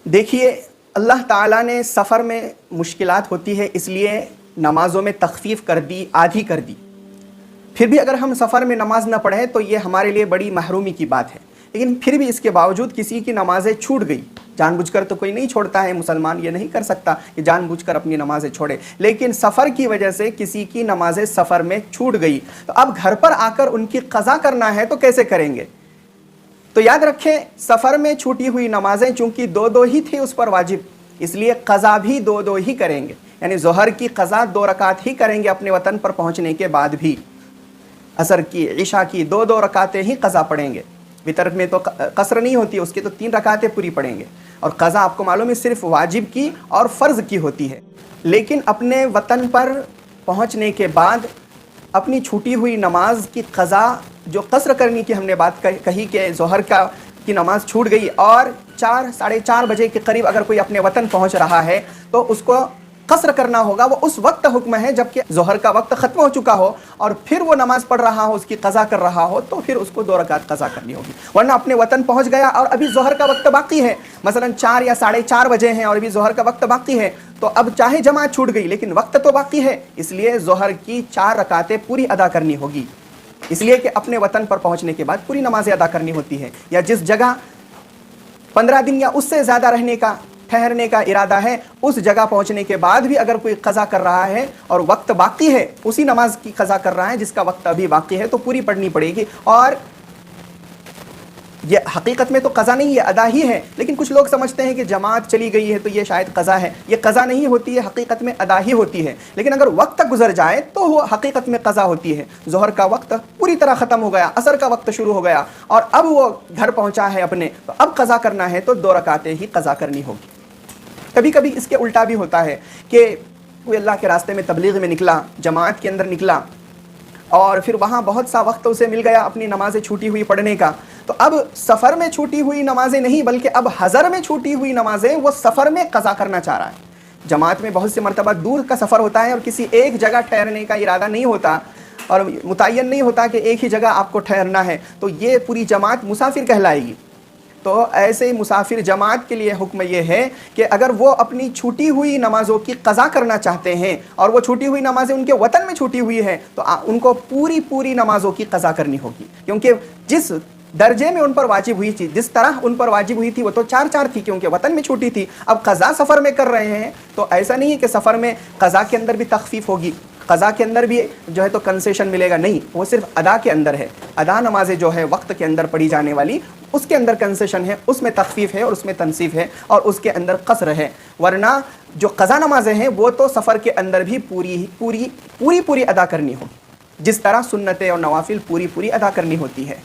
دیکھیے اللہ تعالیٰ نے سفر میں مشکلات ہوتی ہے اس لیے نمازوں میں تخفیف کر دی، آدھی کر دی۔ پھر بھی اگر ہم سفر میں نماز نہ پڑھیں تو یہ ہمارے لیے بڑی محرومی کی بات ہے، لیکن پھر بھی اس کے باوجود کسی کی نمازیں چھوٹ گئی، جان بوجھ کر تو کوئی نہیں چھوڑتا ہے، مسلمان یہ نہیں کر سکتا کہ جان بوجھ کر اپنی نمازیں چھوڑے، لیکن سفر کی وجہ سے کسی کی نمازیں سفر میں چھوٹ گئی تو اب گھر پر آ کر ان کی قضا کرنا ہے تو کیسے کریں گے؟ تو یاد رکھیں سفر میں چھوٹی ہوئی نمازیں چونکہ دو دو ہی تھی اس پر واجب، اس لیے قضا بھی دو دو ہی کریں گے، یعنی ظہر کی قضا 2 رکعت ہی کریں گے اپنے وطن پر پہنچنے کے بعد بھی، عصر کی عشاء کی 2 رکعتیں ہی قضا پڑھیں گے، وطر میں تو قصر نہیں ہوتی، اس کی تو 3 رکعتیں پوری پڑھیں گے، اور قضا آپ کو معلوم ہے صرف واجب کی اور فرض کی ہوتی ہے۔ لیکن اپنے وطن پر پہنچنے کے بعد اپنی چھوٹی ہوئی نماز کی قضا جو قصر کرنے کی ہم نے بات کہی کہ ظہر کی نماز چھوٹ گئی اور 4 ساڑھے 4 بجے کے قریب اگر کوئی اپنے وطن پہنچ رہا ہے تو اس کو قصر کرنا ہوگا، وہ اس وقت حکم ہے جبکہ ظہر کا وقت ختم ہو چکا ہو اور پھر وہ نماز پڑھ رہا ہو، اس کی قضا کر رہا ہو تو پھر اس کو 2 رکعت قضا کرنی ہوگی، ورنہ اپنے وطن پہنچ گیا اور ابھی ظہر کا وقت باقی ہے، مثلا 4 یا ساڑھے 4 بجے ہیں اور ابھی ظہر کا وقت باقی ہے، تو اب چاہے جماعت چھوٹ گئی لیکن وقت تو باقی ہے، اس لیے ظہر کی 4 رکعتیں پوری ادا کرنی ہوگی، اس لیے کہ اپنے وطن پر پہنچنے کے بعد پوری نمازیں ادا کرنی ہوتی ہے، یا جس جگہ 15 دن یا اس سے زیادہ ٹھہرنے کا ارادہ ہے اس جگہ پہنچنے کے بعد بھی اگر کوئی قضا کر رہا ہے اور وقت باقی ہے، اسی نماز کی قضا کر رہا ہے جس کا وقت ابھی باقی ہے تو پوری پڑھنی پڑے گی، اور یہ حقیقت میں تو قضا نہیں ہے، ادا ہی ہے، لیکن کچھ لوگ سمجھتے ہیں کہ جماعت چلی گئی ہے تو یہ شاید قضا ہے، یہ قضا نہیں ہوتی ہے، حقیقت میں ادا ہی ہوتی ہے، لیکن اگر وقت گزر جائے تو وہ حقیقت میں قضا ہوتی ہے، ظہر کا وقت پوری طرح ختم ہو گیا، عصر کا وقت شروع ہو گیا اور اب وہ گھر پہنچا ہے اپنے، تو اب قضا کرنا ہے تو 2 رکعتیں ہی قضا کرنی ہوگی۔ کبھی کبھی اس کے الٹا بھی ہوتا ہے کہ کوئی اللہ کے راستے میں تبلیغ میں نکلا، جماعت کے اندر نکلا اور پھر وہاں بہت سا وقت اسے مل گیا اپنی نمازیں چھوٹی ہوئی پڑھنے کا، تو اب سفر میں چھوٹی ہوئی نمازیں نہیں بلکہ اب حضر میں چھوٹی ہوئی نمازیں وہ سفر میں قضا کرنا چاہ رہا ہے۔ جماعت میں بہت سے مرتبہ دور کا سفر ہوتا ہے اور کسی ایک جگہ ٹھہرنے کا ارادہ نہیں ہوتا اور متعین نہیں ہوتا کہ ایک ہی جگہ آپ کو ٹھہرنا ہے، تو یہ پوری جماعت مسافر کہلائے گی۔ تو ایسے مسافر جماعت کے لیے حکم یہ ہے کہ اگر وہ اپنی چھوٹی ہوئی نمازوں کی قضا کرنا چاہتے ہیں اور وہ چھوٹی ہوئی نمازیں ان کے وطن میں چھوٹی ہوئی ہے تو ان کو پوری نمازوں کی قضا کرنی ہوگی، کیونکہ جس درجے میں ان پر واجب ہوئی تھی، جس طرح ان پر واجب ہوئی تھی وہ تو 4 تھی کیونکہ وطن میں چھوٹی تھی، اب قضا سفر میں کر رہے ہیں تو ایسا نہیں ہے کہ سفر میں قضا کے اندر بھی تخفیف ہوگی، قضا کے اندر بھی جو ہے تو کنسیشن ملے گا، نہیں، وہ صرف ادا کے اندر ہے، ادا نمازیں جو ہے وقت کے اندر پڑھی جانے والی اس کے اندر کنسیشن ہے، اس میں تخفیف ہے اور اس میں تنصیف ہے اور اس کے اندر قصر ہے، ورنہ جو قضا نمازیں ہیں وہ تو سفر کے اندر بھی پوری ادا کرنی ہوگی، جس طرح سنتیں اور نوافل پوری ادا کرنی ہوتی ہے۔